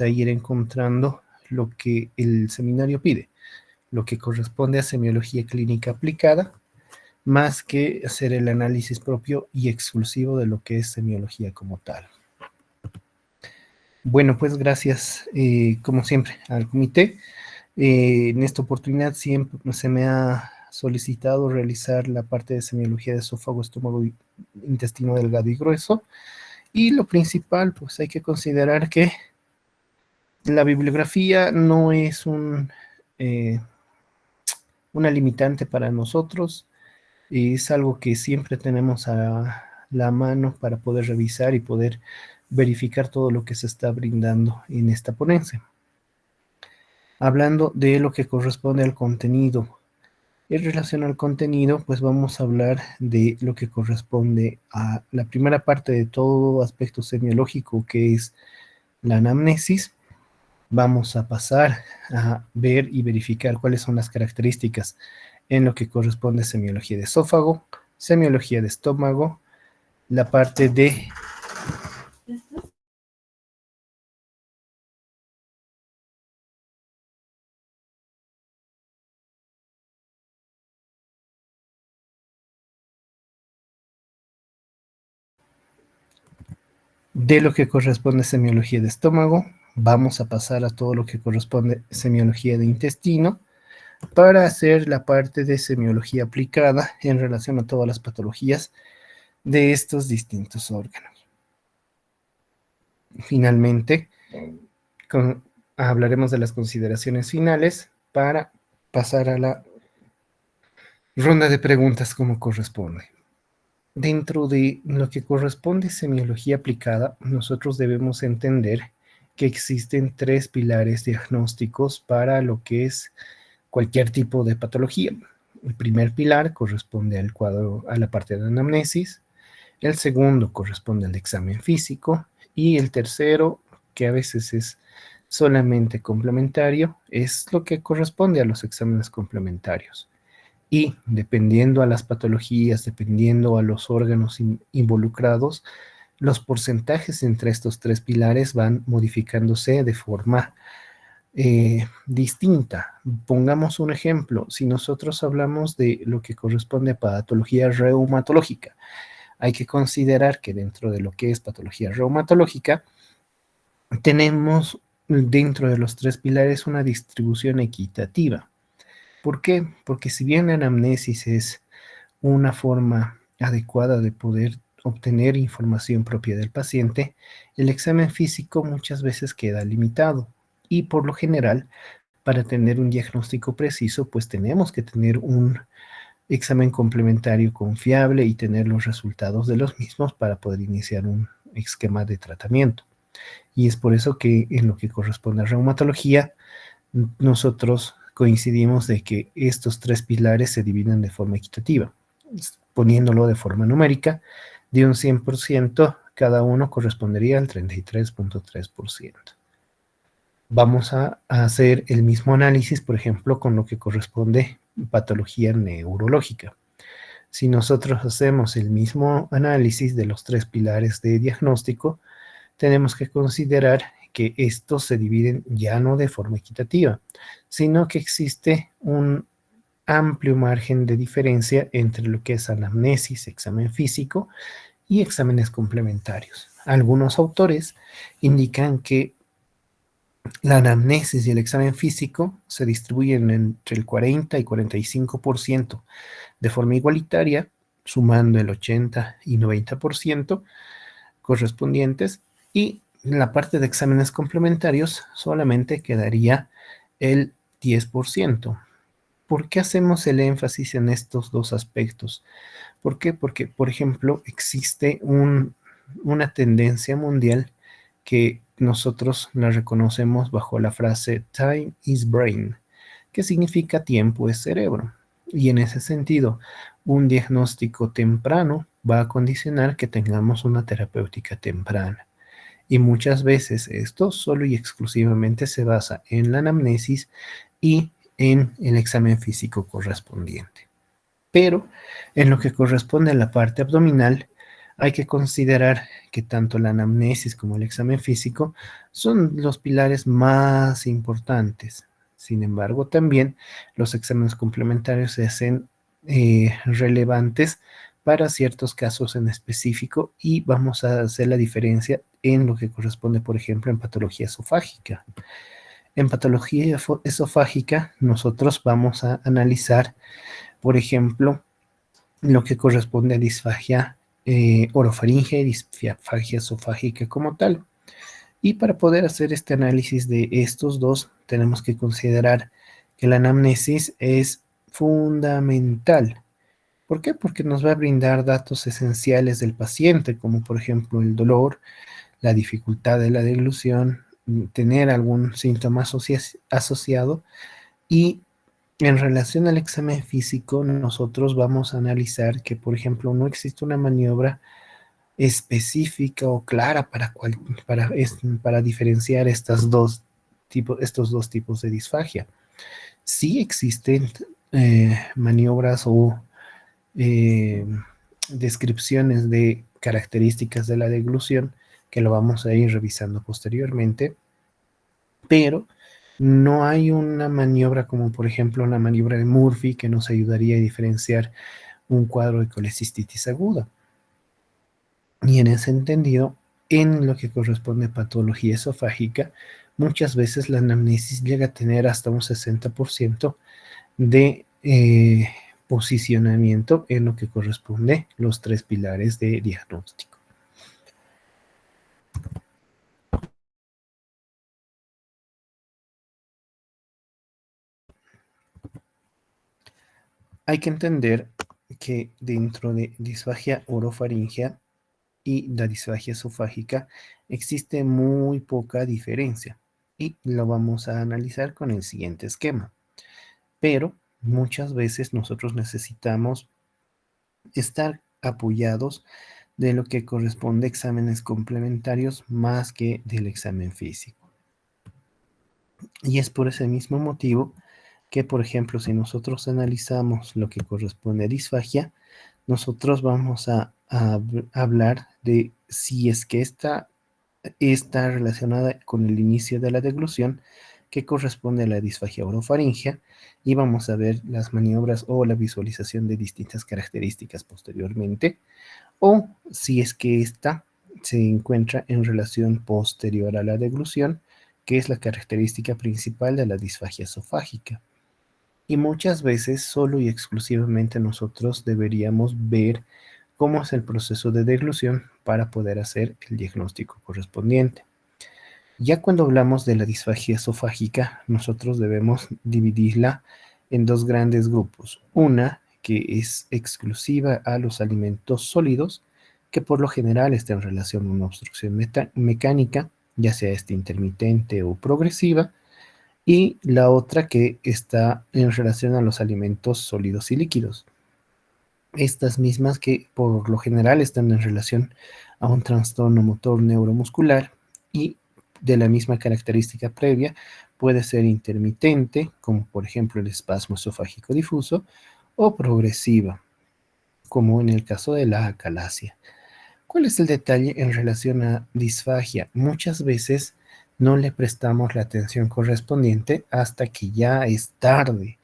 a ir encontrando lo que el seminario pide, lo que corresponde a semiología clínica aplicada, más que hacer el análisis propio y exclusivo de lo que es semiología como tal. Bueno, pues gracias, como siempre, al comité. En esta oportunidad siempre se me ha solicitado realizar la parte de semiología de esófago, estómago, intestino delgado y grueso. Y lo principal, pues hay que considerar que la bibliografía no es una limitante para nosotros. Es algo que siempre tenemos a la mano para poder revisar y poder verificar todo lo que se está brindando en esta ponencia. Hablando de lo que corresponde al contenido. En relación al contenido, pues vamos a hablar de lo que corresponde a la primera parte de todo aspecto semiológico, que es la anamnesis. Vamos a pasar a ver y verificar cuáles son las características en lo que corresponde a semiología de esófago, semiología de estómago, la parte de lo que corresponde a semiología de estómago. Vamos a pasar a todo lo que corresponde a semiología de intestino para hacer la parte de semiología aplicada en relación a todas las patologías de estos distintos órganos. Finalmente, hablaremos de las consideraciones finales para pasar a la ronda de preguntas como corresponde. Dentro de lo que corresponde a semiología aplicada, nosotros debemos entender que existen 3 pilares diagnósticos para lo que es cualquier tipo de patología. El primer pilar corresponde al cuadro, a la parte de anamnesis. El segundo corresponde al examen físico. Y el tercero, que a veces es solamente complementario, es lo que corresponde a los exámenes complementarios. Y dependiendo a las patologías, dependiendo a los órganos involucrados, los porcentajes entre estos 3 pilares van modificándose de forma distinta. Pongamos un ejemplo. Si nosotros hablamos de lo que corresponde a patología reumatológica, hay que considerar que dentro de lo que es patología reumatológica, tenemos dentro de los 3 pilares una distribución equitativa. ¿Por qué? Porque si bien la anamnesis es una forma adecuada de poder obtener información propia del paciente, el examen físico muchas veces queda limitado y por lo general, para tener un diagnóstico preciso, pues tenemos que tener un examen complementario confiable y tener los resultados de los mismos para poder iniciar un esquema de tratamiento. Y es por eso que en lo que corresponde a reumatología, nosotros coincidimos de que estos 3 pilares se dividen de forma equitativa. Poniéndolo de forma numérica, de un 100%, cada uno correspondería al 33.3%. Vamos a hacer el mismo análisis, por ejemplo, con lo que corresponde patología neurológica. Si nosotros hacemos el mismo análisis de los 3 pilares de diagnóstico, tenemos que considerar que estos se dividen ya no de forma equitativa, sino que existe un amplio margen de diferencia entre lo que es anamnesis, examen físico y exámenes complementarios. Algunos autores indican que la anamnesis y el examen físico se distribuyen entre el 40 y 45% de forma igualitaria, sumando el 80 y 90% correspondientes, y en la parte de exámenes complementarios solamente quedaría el 10%. ¿Por qué hacemos el énfasis en estos dos aspectos? ¿Por qué? Porque, por ejemplo, existe una tendencia mundial que nosotros la reconocemos bajo la frase time is brain, que significa tiempo es cerebro. Y en ese sentido, un diagnóstico temprano va a condicionar que tengamos una terapéutica temprana. Y muchas veces esto solo y exclusivamente se basa en la anamnesis y en el examen físico correspondiente. Pero en lo que corresponde a la parte abdominal, Hay que considerar que tanto la anamnesis como el examen físico son los pilares más importantes. Sin embargo, también los exámenes complementarios se hacen relevantes para ciertos casos en específico y vamos a hacer la diferencia en lo que corresponde, por ejemplo, en patología esofágica. En patología esofágica, nosotros vamos a analizar, por ejemplo, lo que corresponde a disfagia orofaringea y disfagia esofágica como tal. Y para poder hacer este análisis de estos dos, tenemos que considerar que la anamnesis es fundamental. ¿Por qué? Porque nos va a brindar datos esenciales del paciente, como por ejemplo el dolor, la dificultad de la deglución, tener algún síntoma asociado y en relación al examen físico, nosotros vamos a analizar que, por ejemplo, no existe una maniobra específica o clara para diferenciar estos dos tipos de disfagia. Sí existen maniobras o eh, descripciones de características de la deglución que lo vamos a ir revisando posteriormente, pero no hay una maniobra como por ejemplo la maniobra de Murphy que nos ayudaría a diferenciar un cuadro de colecistitis aguda. Y en ese entendido, en lo que corresponde a patología esofágica, muchas veces la anamnesis llega a tener hasta un 60% de posicionamiento en lo que corresponde los tres pilares de diagnóstico. Hay que entender que dentro de disfagia orofaringea y la disfagia esofágica existe muy poca diferencia y lo vamos a analizar con el siguiente esquema. Pero muchas veces nosotros necesitamos estar apoyados de lo que corresponde a exámenes complementarios más que del examen físico. Y es por ese mismo motivo que, por ejemplo, si nosotros analizamos lo que corresponde a disfagia, nosotros vamos a hablar de si es que esta está relacionada con el inicio de la deglución, que corresponde a la disfagia orofaringea, y vamos a ver las maniobras o la visualización de distintas características posteriormente, o si es que esta se encuentra en relación posterior a la deglución, que es la característica principal de la disfagia esofágica. Y muchas veces solo y exclusivamente nosotros deberíamos ver cómo es el proceso de deglución para poder hacer el diagnóstico correspondiente. Ya cuando hablamos de la disfagia esofágica, nosotros debemos dividirla en dos grandes grupos. Una que es exclusiva a los alimentos sólidos, que por lo general está en relación a una obstrucción mecánica, ya sea esta intermitente o progresiva, y la otra que está en relación a los alimentos sólidos y líquidos. Estas mismas que por lo general están en relación a un trastorno motor neuromuscular y de la misma característica previa puede ser intermitente, como por ejemplo el espasmo esofágico difuso, o progresiva, como en el caso de la acalasia. ¿Cuál es el detalle en relación a disfagia? Muchas veces no le prestamos la atención correspondiente hasta que ya es tarde.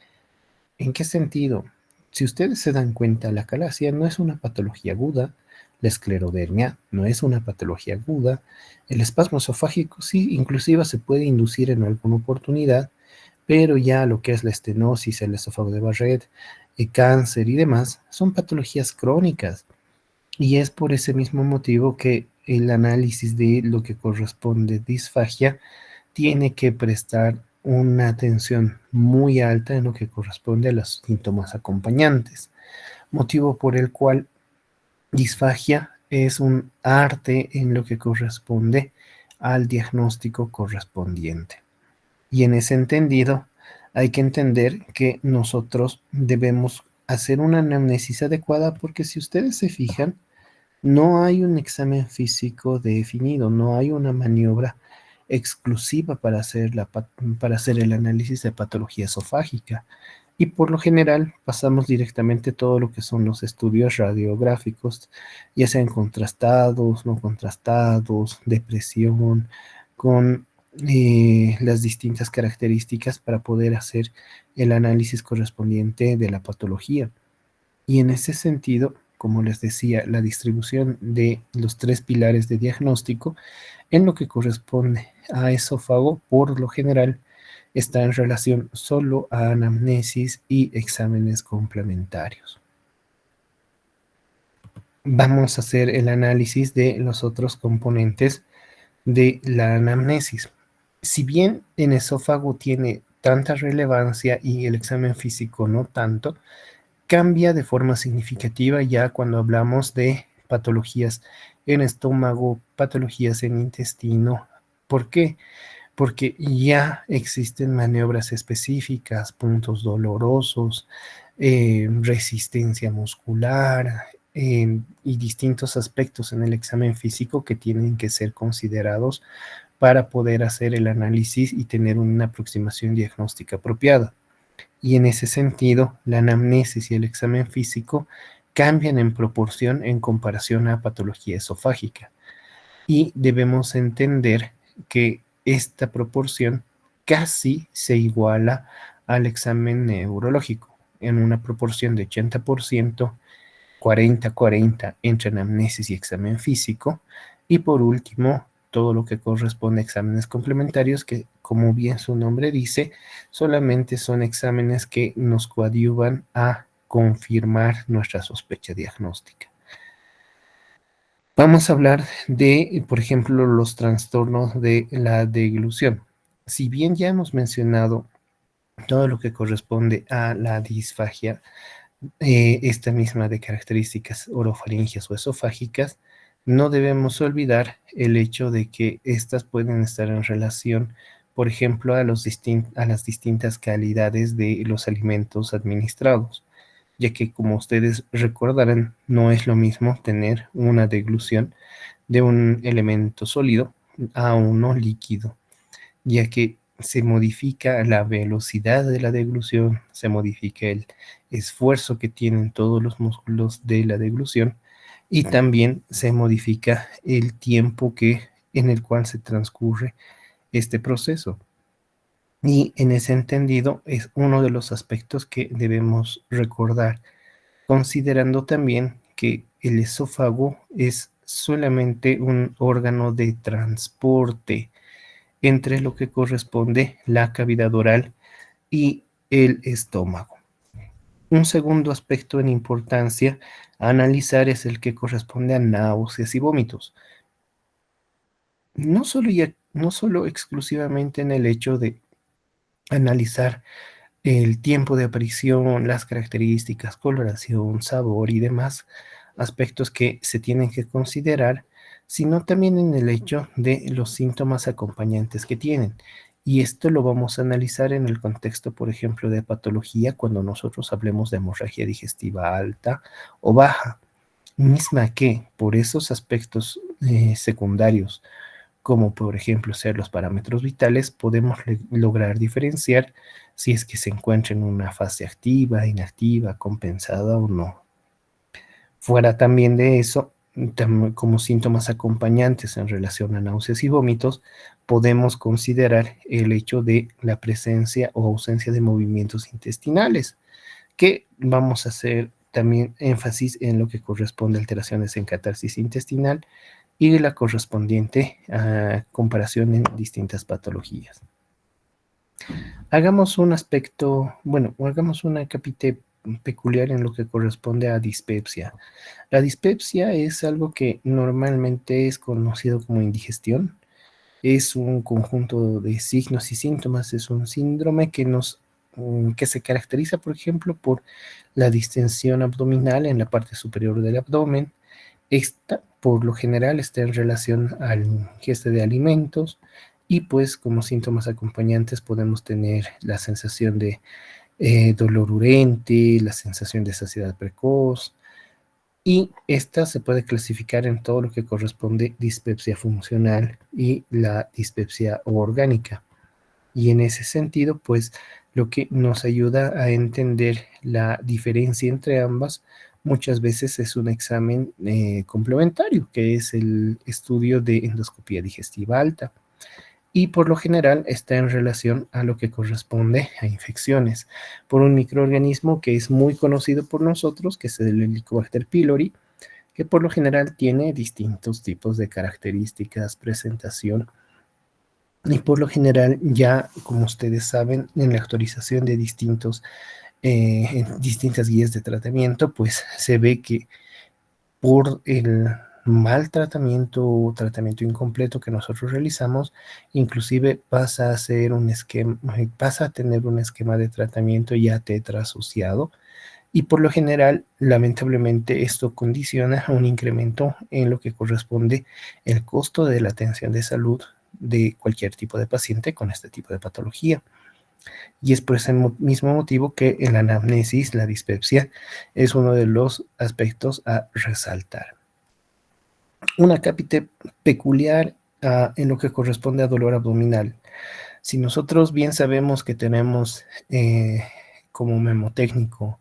¿En qué sentido? Si ustedes se dan cuenta, la acalasia no es una patología aguda, la esclerodermia no es una patología aguda, el espasmo esofágico sí, inclusive se puede inducir en alguna oportunidad, pero ya lo que es la estenosis, el esófago de Barrett, el cáncer y demás, son patologías crónicas. Y es por ese mismo motivo que el análisis de lo que corresponde a disfagia tiene que prestar una atención muy alta en lo que corresponde a los síntomas acompañantes, motivo por el cual disfagia es un arte en lo que corresponde al diagnóstico correspondiente. Y en ese entendido, hay que entender que nosotros debemos hacer una anamnesis adecuada porque si ustedes se fijan, no hay un examen físico definido, no hay una maniobra exclusiva para hacer el análisis de patología esofágica. Y por lo general pasamos directamente todo lo que son los estudios radiográficos, ya sean contrastados, no contrastados, depresión, con las distintas características para poder hacer el análisis correspondiente de la patología. Y en ese sentido, como les decía, la distribución de los tres pilares de diagnóstico en lo que corresponde a esófago, por lo general, está en relación solo a anamnesis y exámenes complementarios. Vamos a hacer el análisis de los otros componentes de la anamnesis. Si bien en esófago tiene tanta relevancia y el examen físico no tanto, cambia de forma significativa ya cuando hablamos de patologías en estómago, patologías en intestino. ¿Por qué? Porque ya existen maniobras específicas, puntos dolorosos, resistencia muscular y distintos aspectos en el examen físico que tienen que ser considerados para poder hacer el análisis y tener una aproximación diagnóstica apropiada. Y en ese sentido, la anamnesis y el examen físico cambian en proporción en comparación a patología esofágica. Y debemos entender que esta proporción casi se iguala al examen neurológico, en una proporción de 80%, 40-40 entre anamnesis y examen físico, y por último, todo lo que corresponde a exámenes complementarios, que como bien su nombre dice, solamente son exámenes que nos coadyuvan a confirmar nuestra sospecha diagnóstica. Vamos a hablar de, por ejemplo, los trastornos de la deglución. Si bien ya hemos mencionado todo lo que corresponde a la disfagia, esta misma de características orofaringias o esofágicas, no debemos olvidar el hecho de que estas pueden estar en relación, por ejemplo, a las distintas calidades de los alimentos administrados, ya que como ustedes recordarán, no es lo mismo tener una deglución de un elemento sólido a uno líquido, ya que se modifica la velocidad de la deglución, se modifica el esfuerzo que tienen todos los músculos de la deglución y también se modifica el tiempo en el cual se transcurre este proceso. Y en ese entendido es uno de los aspectos que debemos recordar, considerando también que el esófago es solamente un órgano de transporte entre lo que corresponde la cavidad oral y el estómago. Un segundo aspecto en importancia a analizar es el que corresponde a náuseas y vómitos. No solo exclusivamente en el hecho de analizar el tiempo de aparición, las características, coloración, sabor y demás aspectos que se tienen que considerar, sino también en el hecho de los síntomas acompañantes que tienen. Y esto lo vamos a analizar en el contexto, por ejemplo, de patología cuando nosotros hablemos de hemorragia digestiva alta o baja, misma que por esos aspectos secundarios, como por ejemplo ser los parámetros vitales, podemos lograr diferenciar si es que se encuentra en una fase activa, inactiva, compensada o no. Fuera también de eso, como síntomas acompañantes en relación a náuseas y vómitos, podemos considerar el hecho de la presencia o ausencia de movimientos intestinales, que vamos a hacer también énfasis en lo que corresponde a alteraciones en catarsis intestinal y la correspondiente comparación en distintas patologías. Hagamos un aspecto, bueno, hagamos una capite peculiar en lo que corresponde a dispepsia. La dispepsia es algo que normalmente es conocido como indigestión. Es un conjunto de signos y síntomas, es un síndrome que se caracteriza, por ejemplo, por la distensión abdominal en la parte superior del abdomen. Esta, por lo general, está en relación al ingesta de alimentos y pues como síntomas acompañantes podemos tener la sensación de dolor urente, la sensación de saciedad precoz, y esta se puede clasificar en todo lo que corresponde dispepsia funcional y la dispepsia orgánica. Y en ese sentido, pues lo que nos ayuda a entender la diferencia entre ambas. Muchas veces es un examen complementario, que es el estudio de endoscopía digestiva alta, y por lo general está en relación a lo que corresponde a infecciones por un microorganismo que es muy conocido por nosotros, que es el Helicobacter pylori, que por lo general tiene distintos tipos de características, presentación, y por lo general ya, como ustedes saben, en la actualización de distintas guías de tratamiento, pues se ve que por el mal tratamiento o tratamiento incompleto que nosotros realizamos, inclusive pasa a ser un esquema, pasa a tener un esquema de tratamiento ya tetra asociado, y por lo general, lamentablemente, esto condiciona a un incremento en lo que corresponde el costo de la atención de salud de cualquier tipo de paciente con este tipo de patología. Y es por ese mismo motivo que en la anamnesis, la dispepsia es uno de los aspectos a resaltar. Una cápite peculiar en lo que corresponde a dolor abdominal. Si nosotros bien sabemos que tenemos como memotécnico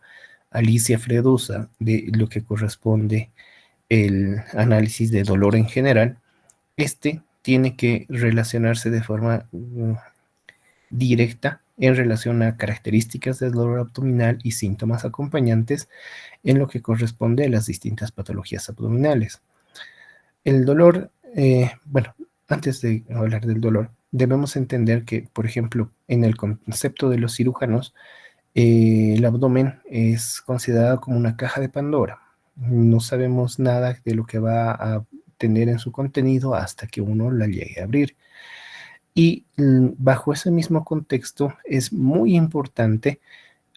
Alicia Fredosa de lo que corresponde el análisis de dolor en general, este tiene que relacionarse de forma directa en relación a características del dolor abdominal y síntomas acompañantes en lo que corresponde a las distintas patologías abdominales. El dolor, bueno, antes de hablar del dolor, debemos entender que, por ejemplo, en el concepto de los cirujanos, el abdomen es considerado como una caja de Pandora. No sabemos nada de lo que va a tener en su contenido hasta que uno la llegue a abrir. Y bajo ese mismo contexto es muy importante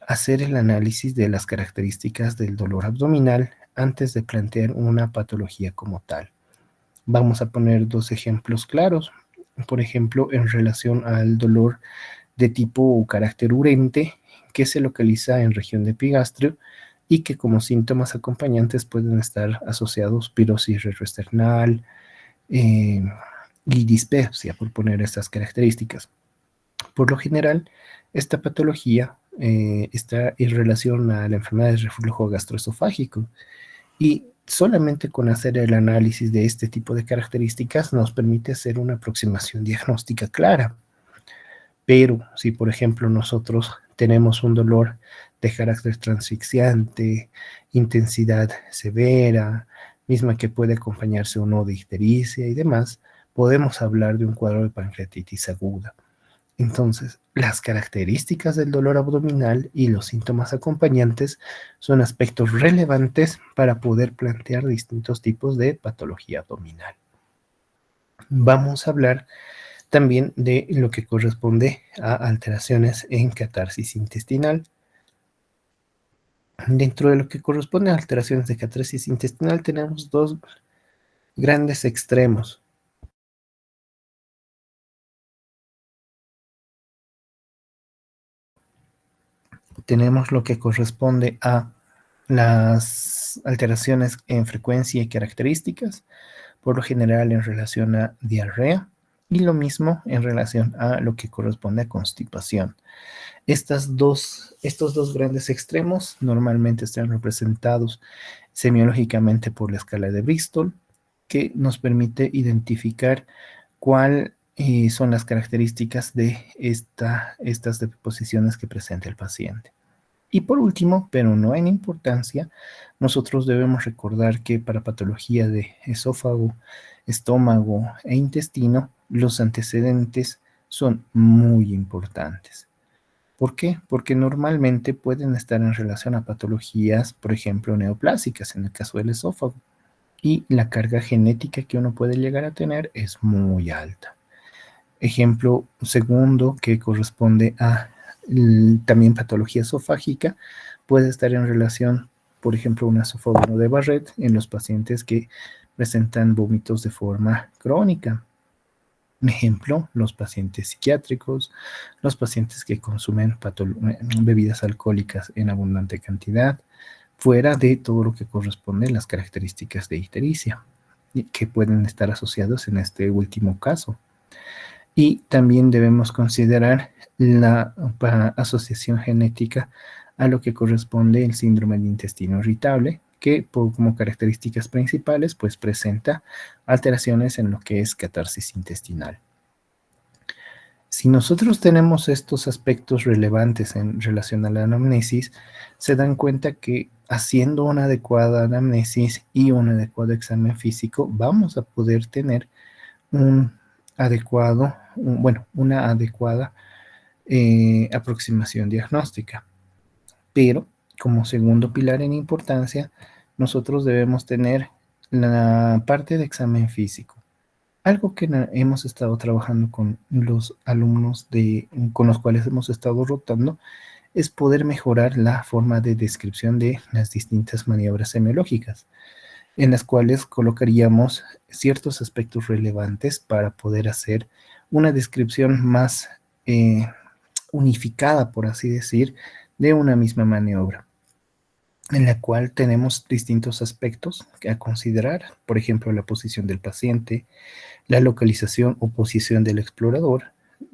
hacer el análisis de las características del dolor abdominal antes de plantear una patología como tal. Vamos a poner dos ejemplos claros. Por ejemplo, en relación al dolor de tipo o carácter urente, que se localiza en región de epigastrio y que como síntomas acompañantes pueden estar asociados pirosis retroesternal y dispepsia, por poner estas características. Por lo general, esta patología está en relación a la enfermedad de reflujo gastroesofágico, y solamente con hacer el análisis de este tipo de características nos permite hacer una aproximación diagnóstica clara. Pero si, por ejemplo, nosotros tenemos un dolor de carácter transfixiante, intensidad severa, misma que puede acompañarse o no de ictericia y demás, podemos hablar de un cuadro de pancreatitis aguda. Entonces, las características del dolor abdominal y los síntomas acompañantes son aspectos relevantes para poder plantear distintos tipos de patología abdominal. Vamos a hablar también de lo que corresponde a alteraciones en catarsis intestinal. Dentro de lo que corresponde a alteraciones de catarsis intestinal tenemos dos grandes extremos. Tenemos lo que corresponde a las alteraciones en frecuencia y características, por lo general en relación a diarrea, y lo mismo en relación a lo que corresponde a constipación. Estos dos grandes extremos normalmente están representados semiológicamente por la escala de Bristol, que nos permite identificar cuáles son las características de estas deposiciones que presenta el paciente. Y por último, pero no en importancia, nosotros debemos recordar que para patología de esófago, estómago e intestino, los antecedentes son muy importantes. ¿Por qué? Porque normalmente pueden estar en relación a patologías, por ejemplo, neoplásicas en el caso del esófago, y la carga genética que uno puede llegar a tener es muy alta. Ejemplo segundo, que corresponde a también patología esofágica, puede estar en relación, por ejemplo, un esófago de Barrett en los pacientes que presentan vómitos de forma crónica. Ejemplo, los pacientes psiquiátricos, los pacientes que consumen bebidas alcohólicas en abundante cantidad, fuera de todo lo que corresponde a las características de ictericia, que pueden estar asociados en este último caso. Y también debemos considerar la asociación genética a lo que corresponde el síndrome del intestino irritable, que como características principales pues presenta alteraciones en lo que es catarsis intestinal. Si nosotros tenemos estos aspectos relevantes en relación a la anamnesis, se dan cuenta que haciendo una adecuada anamnesis y un adecuado examen físico, vamos a poder tener una adecuada aproximación diagnóstica. Pero como segundo pilar en importancia, nosotros debemos tener la parte de examen físico. Algo que hemos estado trabajando con los alumnos con los cuales hemos estado rotando es poder mejorar la forma de descripción de las distintas maniobras semiológicas, en las cuales colocaríamos ciertos aspectos relevantes para poder hacer una descripción más unificada, por así decir, de una misma maniobra, en la cual tenemos distintos aspectos a considerar, por ejemplo, la posición del paciente, la localización o posición del explorador,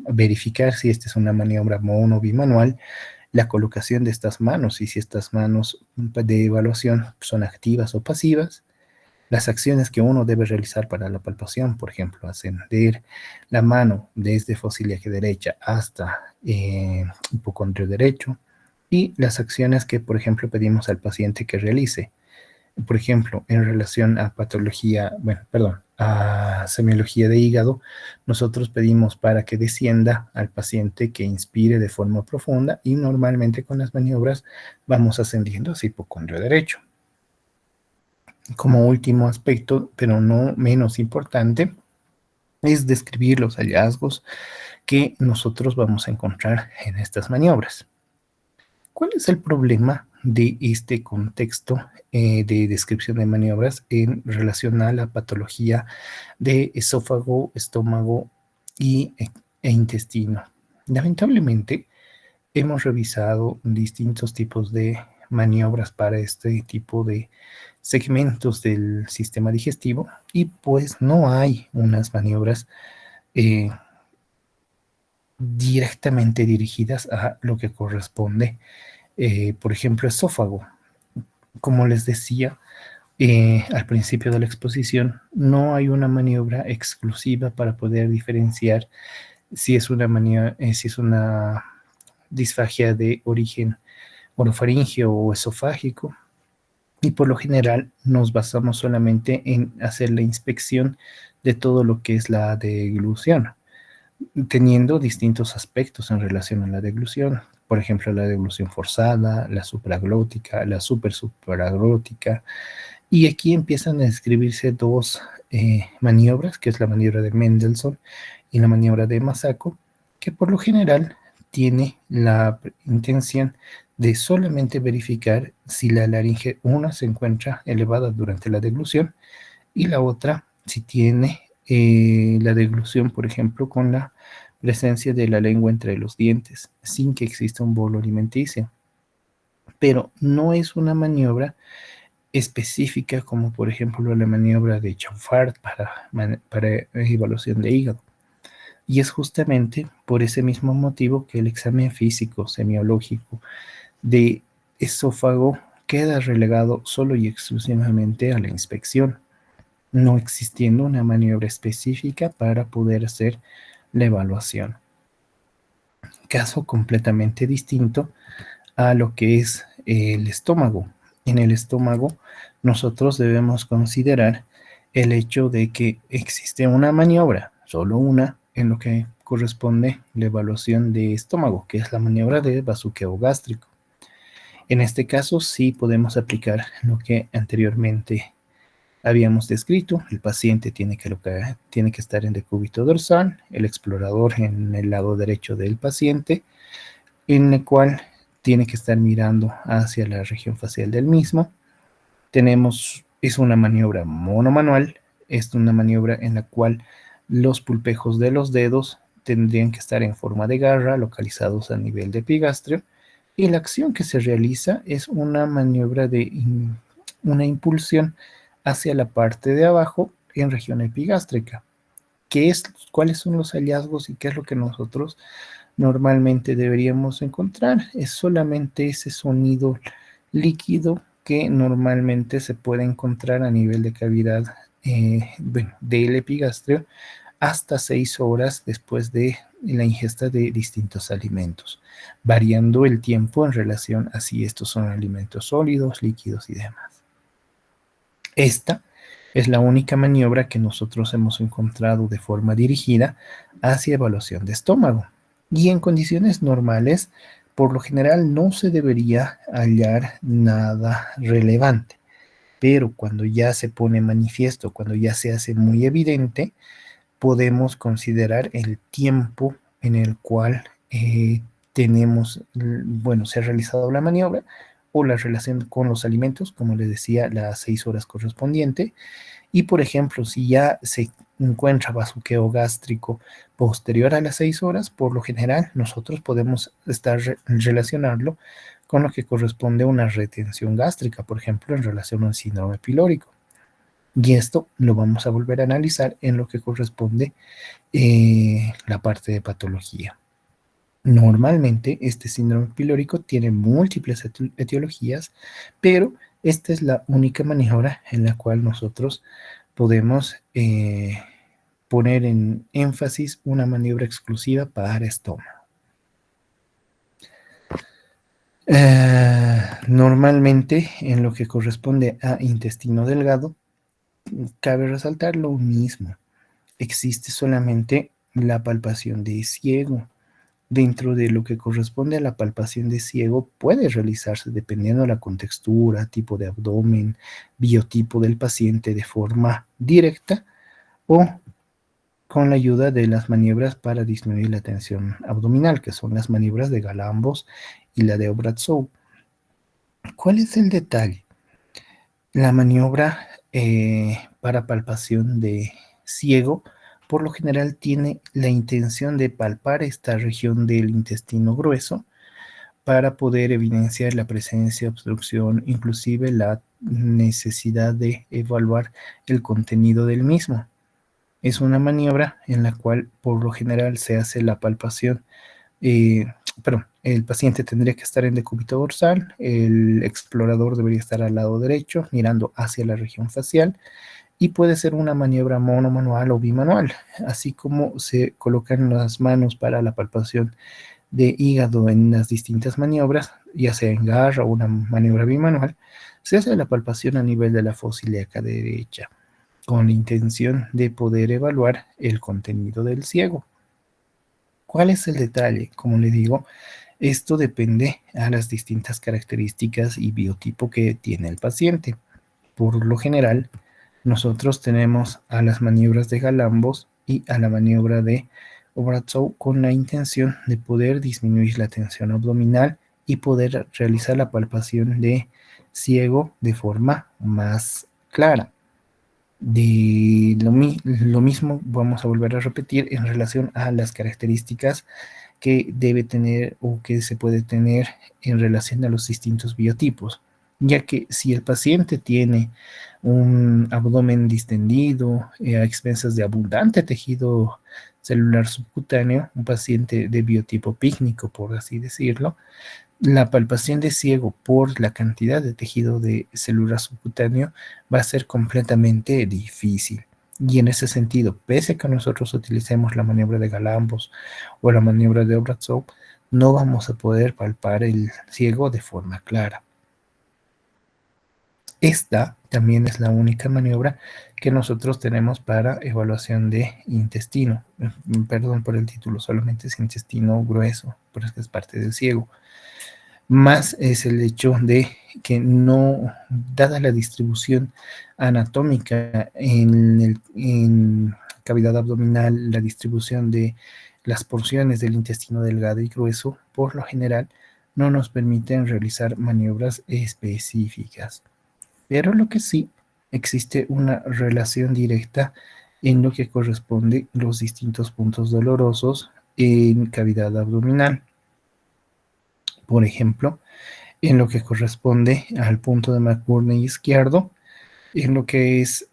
verificar si esta es una maniobra mono o bimanual, la colocación de estas manos y si estas manos de evaluación son activas o pasivas, las acciones que uno debe realizar para la palpación, por ejemplo, ascender la mano desde fosileaje derecha hasta hipocondrio derecho, y las acciones que, por ejemplo, pedimos al paciente que realice. Por ejemplo, en relación a a semiología de hígado, nosotros pedimos para que descienda al paciente que inspire de forma profunda y normalmente con las maniobras vamos ascendiendo hacia hipocondrio derecho. Como último aspecto, pero no menos importante, es describir los hallazgos que nosotros vamos a encontrar en estas maniobras. ¿Cuál es el problema de este contexto de descripción de maniobras en relación a la patología de esófago, estómago e intestino? Lamentablemente, hemos revisado distintos tipos de maniobras para este tipo de segmentos del sistema digestivo y pues no hay unas maniobras directamente dirigidas a lo que corresponde, por ejemplo, esófago. Como les decía al principio de la exposición, no hay una maniobra exclusiva para poder diferenciar si es una disfagia de origen orofaringeo o esofágico, y por lo general nos basamos solamente en hacer la inspección de todo lo que es la deglución, teniendo distintos aspectos en relación a la deglución. Por ejemplo, la deglución forzada, la supraglótica, la supraglótica. Y aquí empiezan a describirse dos maniobras, que es la maniobra de Mendelssohn y la maniobra de Masako, que por lo general tiene la intención de solamente verificar si la laringe, una se encuentra elevada durante la deglución y la otra si tiene la deglución, por ejemplo, con la presencia de la lengua entre los dientes, sin que exista un bolo alimenticio. Pero no es una maniobra específica como, por ejemplo, la maniobra de Chaufard para evaluación de hígado. Y es justamente por ese mismo motivo que el examen físico semiológico de esófago queda relegado solo y exclusivamente a la inspección, no existiendo una maniobra específica para poder hacer la evaluación. Caso completamente distinto a lo que es el estómago. En el estómago nosotros debemos considerar el hecho de que existe una maniobra, solo una, en lo que corresponde la evaluación de estómago, que es la maniobra de bazuqueo gástrico. En este caso sí podemos aplicar lo que anteriormente habíamos descrito. El paciente tiene que estar en decúbito dorsal, el explorador en el lado derecho del paciente, en el cual tiene que estar mirando hacia la región facial del mismo. Es una maniobra monomanual, es una maniobra en la cual los pulpejos de los dedos tendrían que estar en forma de garra, localizados a nivel de epigastrio, y la acción que se realiza es una maniobra de una impulsión hacia la parte de abajo en región epigástrica. ¿Cuáles son los hallazgos y qué es lo que nosotros normalmente deberíamos encontrar? Es solamente ese sonido líquido que normalmente se puede encontrar a nivel de cavidad bueno, del epigastrio hasta 6 horas después de la ingesta de distintos alimentos, variando el tiempo en relación a si estos son alimentos sólidos, líquidos y demás. Esta es la única maniobra que nosotros hemos encontrado de forma dirigida hacia evaluación de estómago. Y en condiciones normales, por lo general no se debería hallar nada relevante. Pero cuando ya se pone manifiesto, cuando ya se hace muy evidente, podemos considerar el tiempo en el cual tenemos, bueno, se ha realizado la maniobra o la relación con los alimentos, como les decía, las 6 horas correspondiente. Y por ejemplo, si ya se encuentra bazuqueo gástrico posterior a las 6 horas, por lo general nosotros podemos relacionarlo con lo que corresponde a una retención gástrica, por ejemplo, en relación a un síndrome pilórico. Y esto lo vamos a volver a analizar en lo que corresponde la parte de patología. Normalmente este síndrome pilórico tiene múltiples etiologías, pero esta es la única maniobra en la cual nosotros podemos poner en énfasis una maniobra exclusiva para estómago. Normalmente en lo que corresponde a intestino delgado, cabe resaltar lo mismo. Existe solamente la palpación de ciego. Dentro de lo que corresponde a la palpación de ciego, puede realizarse dependiendo de la contextura, tipo de abdomen, biotipo del paciente de forma directa o con la ayuda de las maniobras para disminuir la tensión abdominal, que son las maniobras de Galambos y la de Obratsov. ¿Cuál es el detalle? La maniobra para palpación de ciego por lo general tiene la intención de palpar esta región del intestino grueso para poder evidenciar la presencia, obstrucción, inclusive la necesidad de evaluar el contenido del mismo. Es una maniobra en la cual por lo general se hace la palpación, perdón, el paciente tendría que estar en decúbito dorsal, el explorador debería estar al lado derecho, mirando hacia la región facial, y puede ser una maniobra monomanual o bimanual, así como se colocan las manos para la palpación de hígado en las distintas maniobras, ya sea en garra o una maniobra bimanual, se hace la palpación a nivel de la fosa ilíaca derecha, con la intención de poder evaluar el contenido del ciego. ¿Cuál es el detalle? Como le digo, esto depende a las distintas características y biotipo que tiene el paciente. Por lo general, nosotros tenemos a las maniobras de Galambos y a la maniobra de Obratsov con la intención de poder disminuir la tensión abdominal y poder realizar la palpación de ciego de forma más clara. De lo mismo vamos a volver a repetir en relación a las características que debe tener o que se puede tener en relación a los distintos biotipos, ya que si el paciente tiene un abdomen distendido a expensas de abundante tejido celular subcutáneo, un paciente de biotipo pícnico, por así decirlo, la palpación de ciego por la cantidad de tejido de celular subcutáneo va a ser completamente difícil. Y en ese sentido, pese a que nosotros utilicemos la maniobra de Galambos o la maniobra de Obratsov, no vamos a poder palpar el ciego de forma clara. Esta también es la única maniobra que nosotros tenemos para evaluación de intestino. Perdón por el título, solamente es intestino grueso, pero es que es parte del ciego. Más es el hecho de que no, dada la distribución anatómica en cavidad abdominal, la distribución de las porciones del intestino delgado y grueso, por lo general, no nos permiten realizar maniobras específicas. Pero lo que sí, existe una relación directa en lo que corresponde a los distintos puntos dolorosos en cavidad abdominal. Por ejemplo, en lo que corresponde al punto de McBurney izquierdo, En lo que es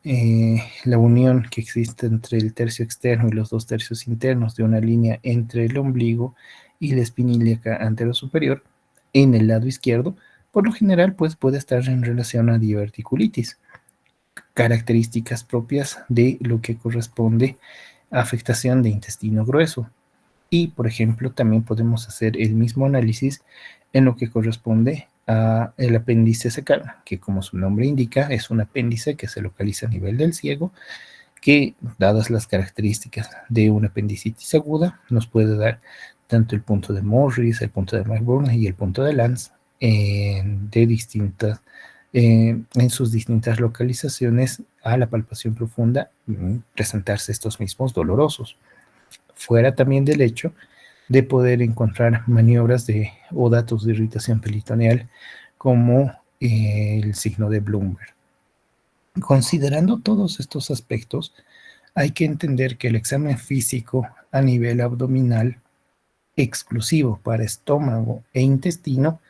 la unión que existe entre el tercio externo y los dos tercios internos de una línea entre el ombligo y la espina ilíaca anterosuperior en el lado izquierdo, por lo general pues puede estar en relación a diverticulitis, características propias de lo que corresponde a afectación de intestino grueso. Y, por ejemplo, también podemos hacer el mismo análisis en lo que corresponde a el apéndice secal, que como su nombre indica, es un apéndice que se localiza a nivel del ciego, que, dadas las características de una apendicitis aguda, nos puede dar tanto el punto de Morris, el punto de McBurn y el punto de Lance en sus distintas localizaciones a la palpación profunda, presentarse estos mismos dolorosos. Fuera también del hecho de poder encontrar maniobras o datos de irritación peritoneal como el signo de Bloomberg. Considerando todos estos aspectos, hay que entender que el examen físico a nivel abdominal exclusivo para estómago e intestino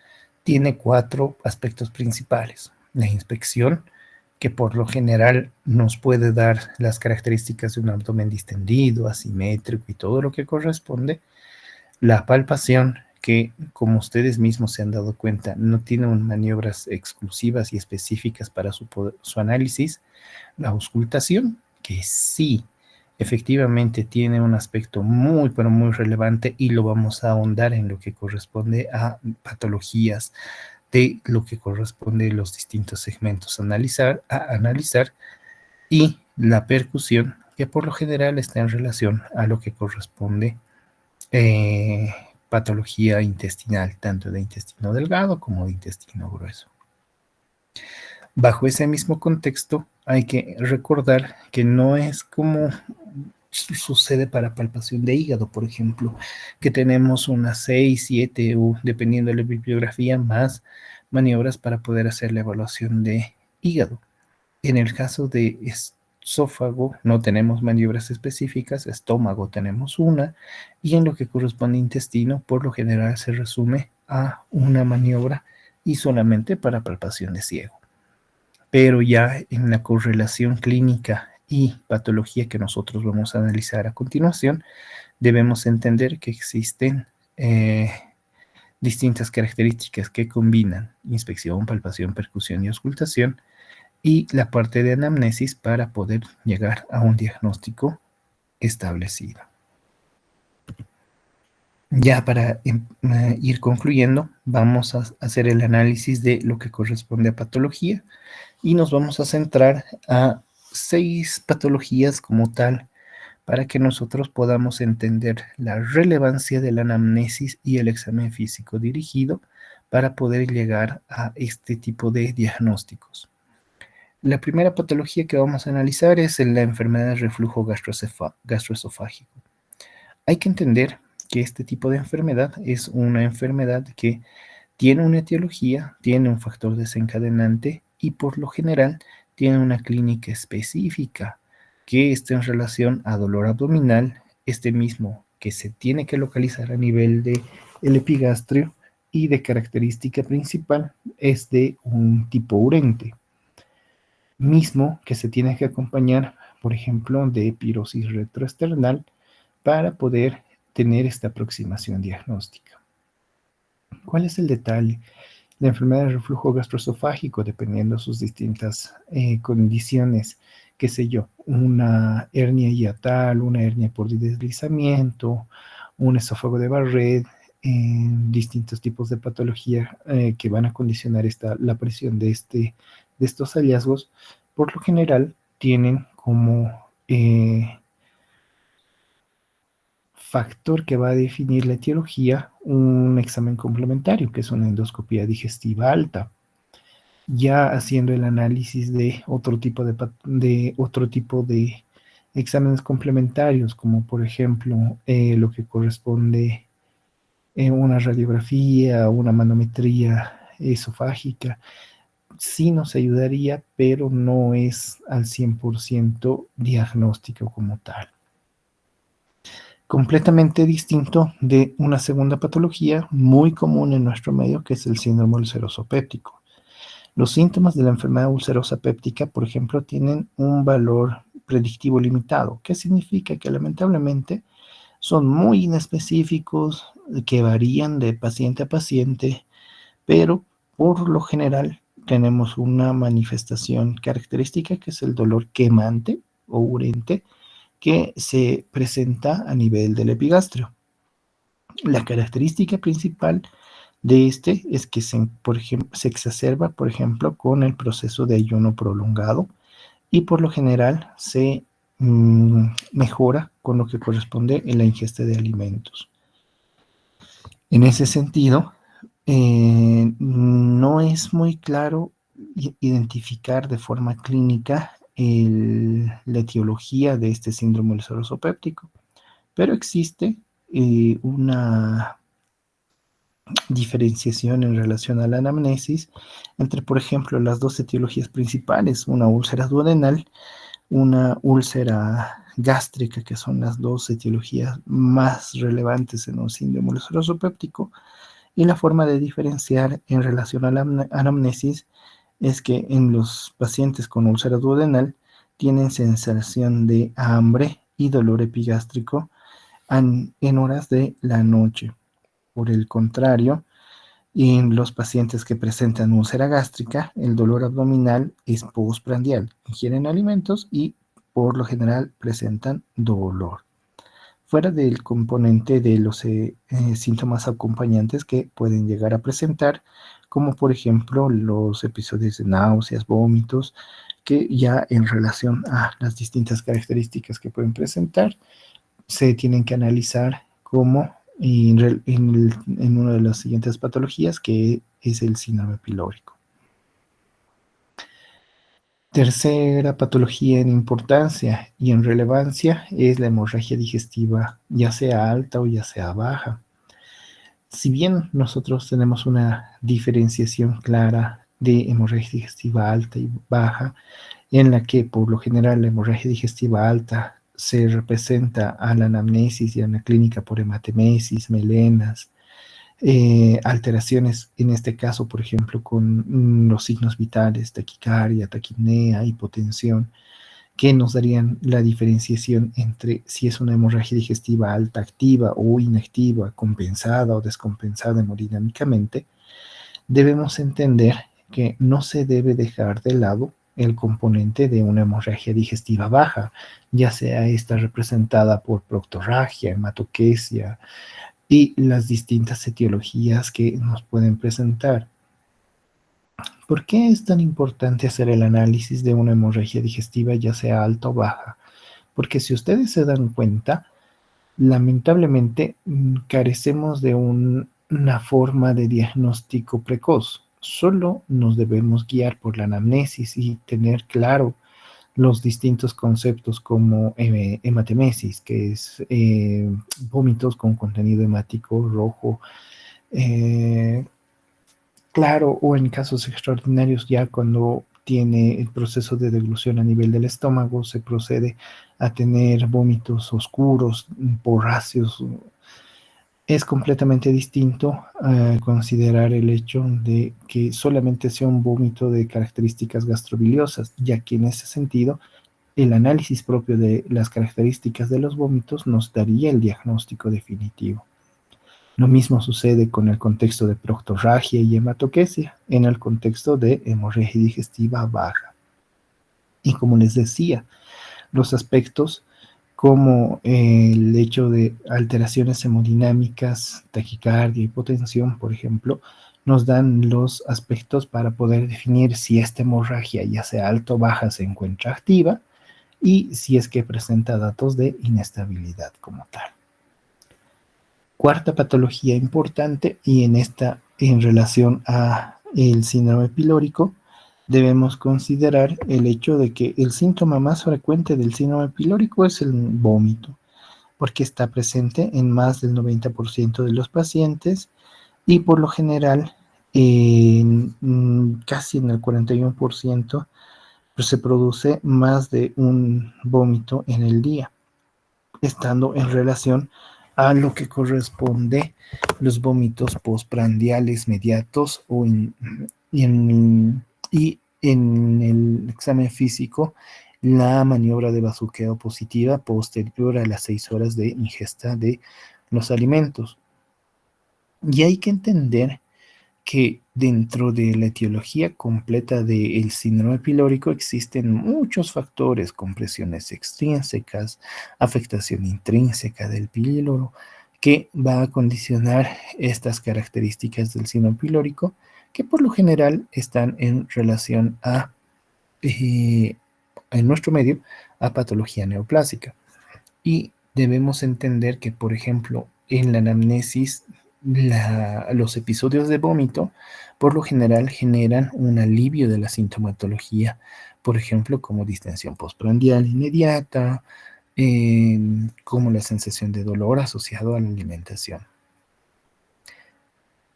tiene 4 aspectos principales. La inspección, que por lo general nos puede dar las características de un abdomen distendido, asimétrico y todo lo que corresponde. La palpación, que como ustedes mismos se han dado cuenta, no tiene maniobras exclusivas y específicas para su análisis. La auscultación, que sí, efectivamente tiene un aspecto muy, pero muy relevante y lo vamos a ahondar en lo que corresponde a patologías de lo que corresponde a los distintos segmentos a analizar, y la percusión, que por lo general está en relación a lo que corresponde patología intestinal, tanto de intestino delgado como de intestino grueso. Bajo ese mismo contexto, hay que recordar que no es como sucede para palpación de hígado, por ejemplo, que tenemos unas 6, 7 u, dependiendo de la bibliografía, más maniobras para poder hacer la evaluación de hígado. En el caso de esófago no tenemos maniobras específicas, estómago tenemos una, y en lo que corresponde a intestino, por lo general se resume a una maniobra y solamente para palpación de ciego. Pero ya en la correlación clínica y patología que nosotros vamos a analizar a continuación, debemos entender que existen distintas características que combinan inspección, palpación, percusión y auscultación, y la parte de anamnesis para poder llegar a un diagnóstico establecido. Ya para ir concluyendo, vamos a hacer el análisis de lo que corresponde a patología y nos vamos a centrar a 6 patologías como tal para que nosotros podamos entender la relevancia de la anamnesis y el examen físico dirigido para poder llegar a este tipo de diagnósticos. La primera patología que vamos a analizar es la enfermedad de reflujo gastroesofágico. Hay que entender que este tipo de enfermedad es una enfermedad que tiene una etiología, tiene un factor desencadenante y por lo general tiene una clínica específica que está en relación a dolor abdominal, este mismo que se tiene que localizar a nivel del epigastrio y de característica principal es de un tipo urente, mismo que se tiene que acompañar, por ejemplo, de pirosis retroesternal para poder tener esta aproximación diagnóstica. ¿Cuál es el detalle? La enfermedad de reflujo gastroesofágico, dependiendo de sus distintas condiciones, qué sé yo, una hernia hiatal, una hernia por deslizamiento, un esófago de Barrett, distintos tipos de patología que van a condicionar la aparición de estos hallazgos, por lo general tienen como factor que va a definir la etiología un examen complementario, que es una endoscopía digestiva alta. Ya haciendo el análisis de otro tipo de exámenes complementarios, como por ejemplo lo que corresponde una radiografía, una manometría esofágica, sí nos ayudaría, pero no es al 100% diagnóstico como tal. Completamente distinto de una segunda patología muy común en nuestro medio, que es el síndrome ulceroso péptico. Los síntomas de la enfermedad ulcerosa péptica, por ejemplo, tienen un valor predictivo limitado. ¿Qué significa? Que lamentablemente son muy inespecíficos, que varían de paciente a paciente, pero por lo general tenemos una manifestación característica que es el dolor quemante o urente que se presenta a nivel del epigastrio. La característica principal de este es que se exacerba, por ejemplo, con el proceso de ayuno prolongado y por lo general se mejora con lo que corresponde en la ingesta de alimentos. En ese sentido, no es muy claro identificar de forma clínica la etiología de este síndrome ulceroso péptico, pero existe una diferenciación en relación a la anamnesis entre, por ejemplo, las dos etiologías principales, una úlcera duodenal, una úlcera gástrica, que son las dos etiologías más relevantes en un síndrome ulceroso péptico, y la forma de diferenciar en relación a la anamnesis es que en los pacientes con úlcera duodenal tienen sensación de hambre y dolor epigástrico en horas de la noche. Por el contrario, en los pacientes que presentan úlcera gástrica, el dolor abdominal es postprandial. Ingieren alimentos y por lo general presentan dolor. Fuera del componente de los síntomas acompañantes que pueden llegar a presentar, como por ejemplo los episodios de náuseas, vómitos, que ya en relación a las distintas características que pueden presentar, se tienen que analizar como en una de las siguientes patologías, que es el síndrome pilórico. Tercera patología en importancia y en relevancia es la hemorragia digestiva, ya sea alta o ya sea baja. Si bien nosotros tenemos una diferenciación clara de hemorragia digestiva alta y baja, en la que por lo general la hemorragia digestiva alta se representa a la anamnesis y a la clínica por hematemesis, melenas, alteraciones, en este caso, por ejemplo, con los signos vitales, taquicardia, taquipnea, hipotensión, que nos darían la diferenciación entre si es una hemorragia digestiva alta activa o inactiva, compensada o descompensada hemodinámicamente. Debemos entender que no se debe dejar de lado el componente de una hemorragia digestiva baja, ya sea esta representada por proctorragia, hematoquesia y las distintas etiologías que nos pueden presentar. ¿Por qué es tan importante hacer el análisis de una hemorragia digestiva, ya sea alta o baja? Porque si ustedes se dan cuenta, lamentablemente carecemos de una forma de diagnóstico precoz. Solo nos debemos guiar por la anamnesis y tener claro los distintos conceptos como hematemesis, que es vómitos con contenido hemático rojo, claro, o en casos extraordinarios ya cuando tiene el proceso de deglución a nivel del estómago, se procede a tener vómitos oscuros, porráceos. Es completamente distinto a considerar el hecho de que solamente sea un vómito de características gastrobiliosas, ya que en ese sentido el análisis propio de las características de los vómitos nos daría el diagnóstico definitivo. Lo mismo sucede con el contexto de proctorragia y hematoquesia en el contexto de hemorragia digestiva baja. Y como les decía, los aspectos como el hecho de alteraciones hemodinámicas, taquicardia, hipotensión, por ejemplo, nos dan los aspectos para poder definir si esta hemorragia, ya sea alta o baja, se encuentra activa y si es que presenta datos de inestabilidad como tal. Cuarta patología importante, y en relación a el síndrome pilórico, debemos considerar el hecho de que el síntoma más frecuente del síndrome pilórico es el vómito, porque está presente en más del 90% de los pacientes y por lo general casi en el 41% pues se produce más de un vómito en el día, estando en relación a lo que corresponde los vómitos postprandiales mediatos o en Y en el examen físico, la maniobra de bazuqueo positiva posterior a las 6 horas de ingesta de los alimentos. Y hay que entender que dentro de la etiología completa del síndrome pilórico existen muchos factores, compresiones extrínsecas, afectación intrínseca del píloro, que va a condicionar estas características del síndrome pilórico, que por lo general están en relación a, en nuestro medio, a patología neoplásica. Y debemos entender que, por ejemplo, en la anamnesis, los episodios de vómito, por lo general, generan un alivio de la sintomatología, por ejemplo, como distensión postprandial inmediata, como la sensación de dolor asociado a la alimentación.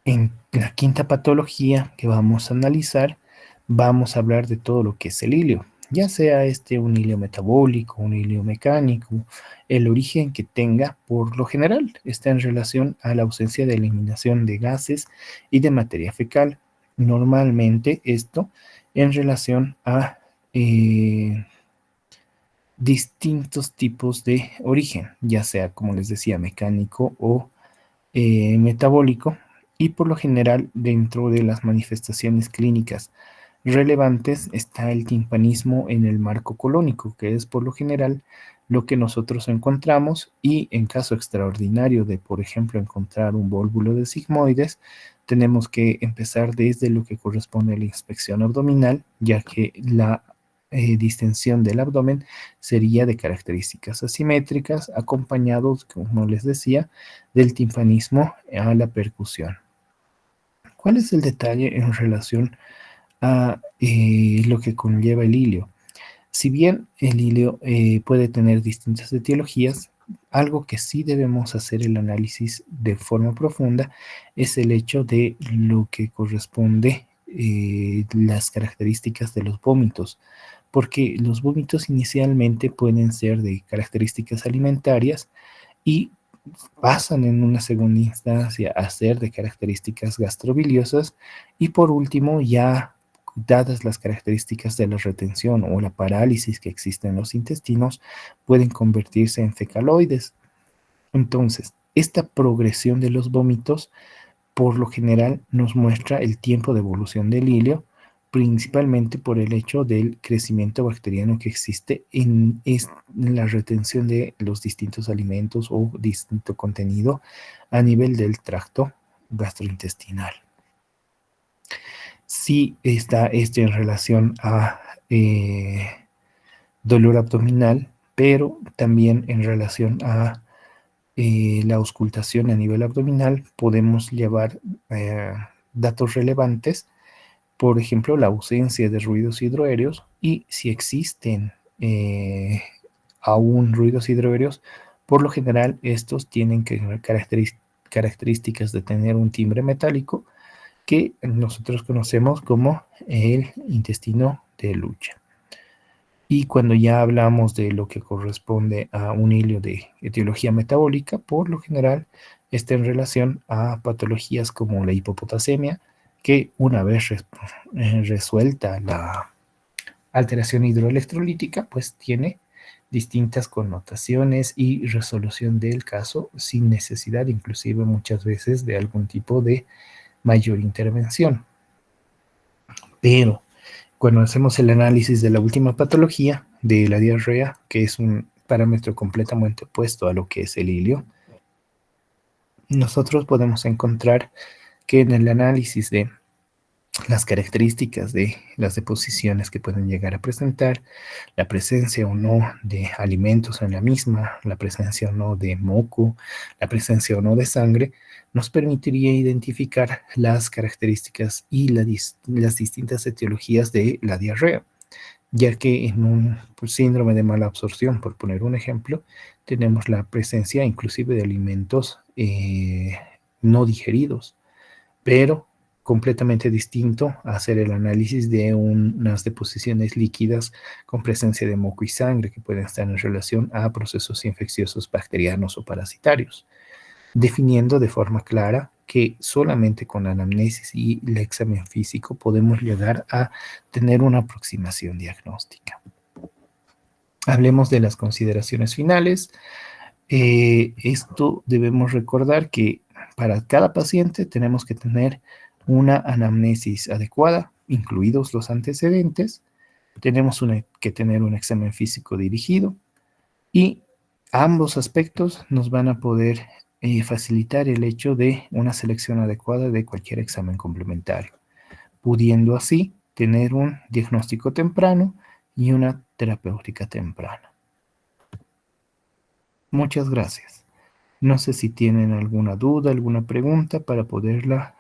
En la quinta patología que vamos a analizar, vamos a hablar de todo lo que es el hilio, ya sea un hilio metabólico, un hilio mecánico, el origen que tenga, por lo general, está en relación a la ausencia de eliminación de gases y de materia fecal. Normalmente esto en relación a distintos tipos de origen, ya sea, como les decía, mecánico o metabólico, y por lo general dentro de las manifestaciones clínicas relevantes está el timpanismo en el marco colónico, que es por lo general lo que nosotros encontramos, y en caso extraordinario de, por ejemplo, encontrar un vólvulo de sigmoides, tenemos que empezar desde lo que corresponde a la inspección abdominal, ya que la distensión del abdomen sería de características asimétricas, acompañados, como les decía, del timpanismo a la percusión. ¿Cuál es el detalle en relación a lo que conlleva el hilio? Si bien el hilio puede tener distintas etiologías, algo que sí debemos hacer el análisis de forma profunda es el hecho de lo que corresponde las características de los vómitos, porque los vómitos inicialmente pueden ser de características alimentarias y pasan en una segunda instancia a ser de características gastrobiliosas, y por último, ya dadas las características de la retención o la parálisis que existe en los intestinos, pueden convertirse en fecaloides. Entonces, esta progresión de los vómitos por lo general nos muestra el tiempo de evolución del hilio, principalmente por el hecho del crecimiento bacteriano que existe en la retención de los distintos alimentos o distinto contenido a nivel del tracto gastrointestinal. Sí está esto en relación a dolor abdominal, pero también en relación a la auscultación a nivel abdominal podemos llevar datos relevantes, por ejemplo, la ausencia de ruidos hidroaéreos, y si existen aún ruidos hidroaéreos, por lo general estos tienen características de tener un timbre metálico que nosotros conocemos como el intestino de lucha. Y cuando ya hablamos de lo que corresponde a un hilio de etiología metabólica, por lo general está en relación a patologías como la hipopotasemia, que una vez resuelta la alteración hidroelectrolítica, pues tiene distintas connotaciones y resolución del caso sin necesidad, inclusive muchas veces, de algún tipo de mayor intervención. Pero cuando hacemos el análisis de la última patología, de la diarrea, que es un parámetro completamente opuesto a lo que es el hilio, nosotros podemos encontrar que en el análisis de las características de las deposiciones que pueden llegar a presentar, la presencia o no de alimentos en la misma, la presencia o no de moco, la presencia o no de sangre, nos permitiría identificar las características y las distintas etiologías de la diarrea, ya que en un síndrome de mala absorción, por poner un ejemplo, tenemos la presencia inclusive de alimentos no digeridos, pero completamente distinto a hacer el análisis de unas deposiciones líquidas con presencia de moco y sangre que pueden estar en relación a procesos infecciosos bacterianos o parasitarios, definiendo de forma clara que solamente con la anamnesis y el examen físico podemos llegar a tener una aproximación diagnóstica. Hablemos de las consideraciones finales. Esto debemos recordar que para cada paciente tenemos que tener una anamnesis adecuada, incluidos los antecedentes. Tenemos que tener un examen físico dirigido y ambos aspectos nos van a poder facilitar el hecho de una selección adecuada de cualquier examen complementario, pudiendo así tener un diagnóstico temprano y una terapéutica temprana. Muchas gracias. No sé si tienen alguna duda, alguna pregunta para poderla